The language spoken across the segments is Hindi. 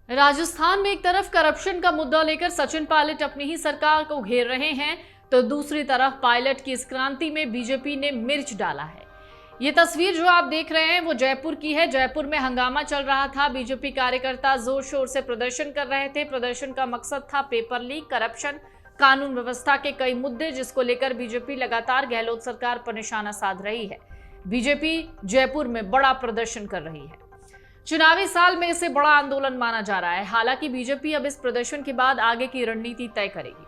राजस्थान में एक तरफ करप्शन का मुद्दा लेकर सचिन पायलट अपनी ही सरकार को घेर रहे हैं, तो दूसरी तरफ पायलट की इस क्रांति में बीजेपी ने मिर्च डाला है। ये तस्वीर जो आप देख रहे हैं वो जयपुर की है। जयपुर में हंगामा चल रहा था। बीजेपी कार्यकर्ता जोर शोर से प्रदर्शन कर रहे थे। प्रदर्शन का मकसद था पेपर लीक, करप्शन, कानून व्यवस्था के कई मुद्दे, जिसको लेकर बीजेपी लगातार गहलोत सरकार पर निशाना साध रही है। बीजेपी जयपुर में बड़ा प्रदर्शन कर रही है। चुनावी साल में इसे बड़ा आंदोलन माना जा रहा है। हालांकि बीजेपी अब इस प्रदर्शन के बाद आगे की रणनीति तय करेगी।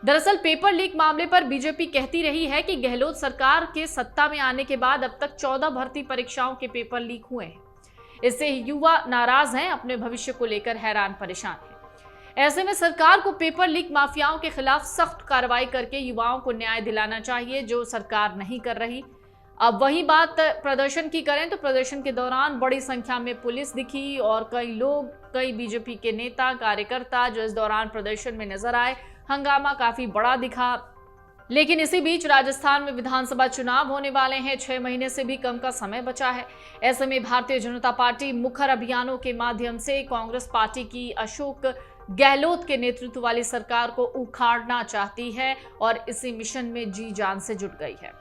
दरअसल पेपर लीक मामले पर बीजेपी कहती रही है कि गहलोत सरकार के सत्ता में आने के बाद अब तक 14 भर्ती परीक्षाओं के पेपर लीक हुए हैं। इससे युवा नाराज हैं, अपने भविष्य को लेकर हैरान परेशान हैं। ऐसे में सरकार को पेपर लीक माफियाओं के खिलाफ सख्त कार्रवाई करके युवाओं को न्याय दिलाना चाहिए, जो सरकार नहीं कर रही। अब वही बात प्रदर्शन की करें तो प्रदर्शन के दौरान बड़ी संख्या में पुलिस दिखी और कई बीजेपी के नेता कार्यकर्ता जो इस दौरान प्रदर्शन में नजर आए। हंगामा काफी बड़ा दिखा। लेकिन इसी बीच राजस्थान में विधानसभा चुनाव होने वाले हैं। 6 महीने से भी कम का समय बचा है। ऐसे में भारतीय जनता पार्टी मुखर अभियानों के माध्यम से कांग्रेस पार्टी की अशोक गहलोत के नेतृत्व वाली सरकार को उखाड़ना चाहती है और इसी मिशन में जी जान से जुट गई है।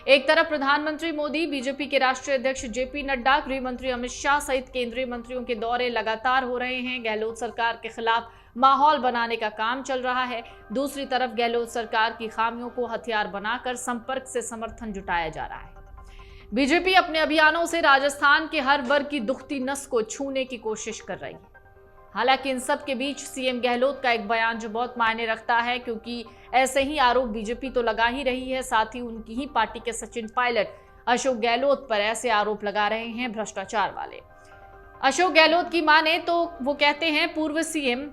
एक तरफ प्रधानमंत्री मोदी, बीजेपी के राष्ट्रीय अध्यक्ष जेपी नड्डा, गृह मंत्री अमित शाह सहित केंद्रीय मंत्रियों के दौरे लगातार हो रहे हैं। गहलोत सरकार के खिलाफ माहौल बनाने का काम चल रहा है। दूसरी तरफ गहलोत सरकार की खामियों को हथियार बनाकर संपर्क से समर्थन जुटाया जा रहा है। बीजेपी अपने अभियानों से राजस्थान के हर वर्ग की दुखती नस को छूने की कोशिश कर रही है। हालांकि इन सब के बीच सीएम गहलोत का एक बयान जो बहुत मायने रखता है, क्योंकि ऐसे ही आरोप बीजेपी तो लगा ही रही है, साथ ही उनकी ही पार्टी के सचिन पायलट अशोक गहलोत पर ऐसे आरोप लगा रहे हैं भ्रष्टाचार वाले। अशोक गहलोत की माने तो वो कहते हैं पूर्व सीएम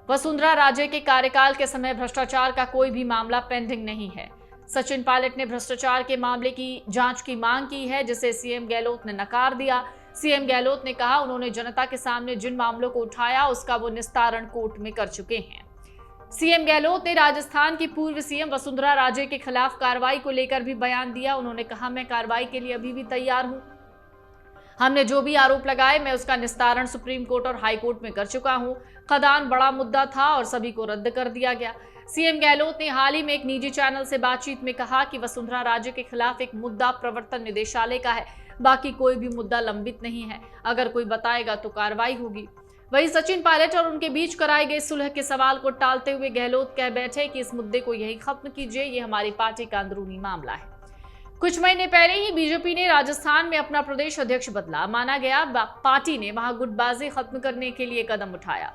वसुंधरा राजे के कार्यकाल के समय भ्रष्टाचार का कोई भी मामला पेंडिंग नहीं है। सचिन पायलट ने भ्रष्टाचार के मामले की जांच की मांग की है, जिसे सीएम गहलोत ने नकार दिया। सीएम गहलोत ने कहा उन्होंने जनता के सामने जिन मामलों को उठाया उसका वो निस्तारण कोर्ट में कर चुके हैं। सीएम गहलोत ने राजस्थान की पूर्व सीएम वसुंधरा राजे के खिलाफ कार्रवाई को लेकर भी बयान दिया। उन्होंने कहा मैं कार्रवाई के लिए अभी भी तैयार हूं। हमने जो भी आरोप लगाए मैं उसका निस्तारण सुप्रीम कोर्ट और हाई कोर्ट में कर चुका हूं। खदान बड़ा मुद्दा था और सभी को रद्द कर दिया गया। सीएम गहलोत ने हाल ही में एक निजी चैनल से बातचीत में कहा कि वसुंधरा राजे के खिलाफ एक मुद्दा प्रवर्तन निदेशालय का है, बाकी कोई भी मुद्दा लंबित नहीं है। अगर कोई बताएगा तो कार्रवाई होगी। वहीं सचिन पायलट और उनके बीच कराई गई सुलह के सवाल को टालते हुए गहलोत कह बैठे कि इस मुद्दे को यही खत्म कीजिए, ये हमारी पार्टी का अंदरूनी मामला है। कुछ महीने पहले ही बीजेपी ने राजस्थान में अपना प्रदेश अध्यक्ष बदला। माना गया पार्टी ने वहां गुटबाजी खत्म करने के लिए कदम उठाया।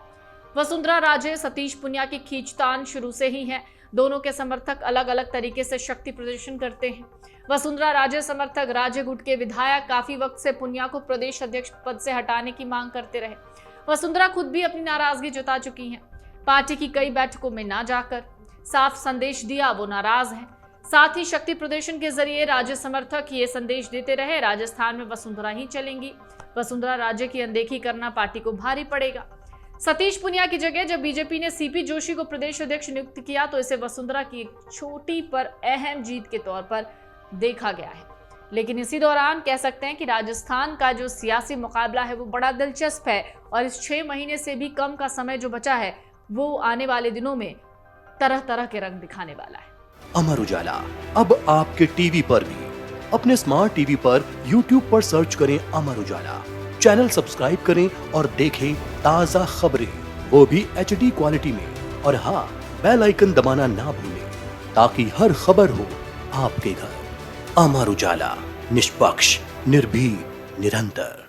वसुंधरा राजे, सतीश पुनिया की खींचतान शुरू से ही है। दोनों के समर्थक अलग अलग तरीके से शक्ति प्रदर्शन करते हैं। वसुंधरा राजे समर्थक राज्य गुट के विधायक काफी वक्त से पुनिया को प्रदेश अध्यक्ष पद से हटाने की मांग करते रहे। वसुंधरा खुद भी अपनी नाराजगी जता चुकी हैं। पार्टी की कई बैठकों में ना जाकर साफ संदेश दिया वो नाराज हैं। साथ ही शक्ति प्रदर्शन के जरिए राज्य समर्थक ये संदेश देते रहे राजस्थान में वसुंधरा ही चलेंगी। वसुंधरा राजे की अनदेखी करना पार्टी को भारी पड़ेगा। सतीश पुनिया की जगह जब बीजेपी ने सीपी जोशी को प्रदेश अध्यक्ष नियुक्त किया तो इसे वसुंधरा की एक छोटी पर अहम जीत के तौर पर देखा गया है। लेकिन इसी दौरान कह सकते हैं कि राजस्थान का जो सियासी मुकाबला है वो बड़ा दिलचस्प है और इस 6 महीने से भी कम का समय जो बचा है वो आने वाले दिनों में तरह तरह के रंग दिखाने वाला है। अमर उजाला अब आपके टीवी पर भी। अपने स्मार्ट टीवी पर यूट्यूब पर सर्च करें अमर उजाला, चैनल सब्सक्राइब करें और देखें ताजा खबरें, वो भी HD क्वालिटी में। और हाँ, बेल आइकन दबाना ना भूलें ताकि हर खबर हो आपके घर। अमर उजाला, निष्पक्ष, निर्भीक, निरंतर।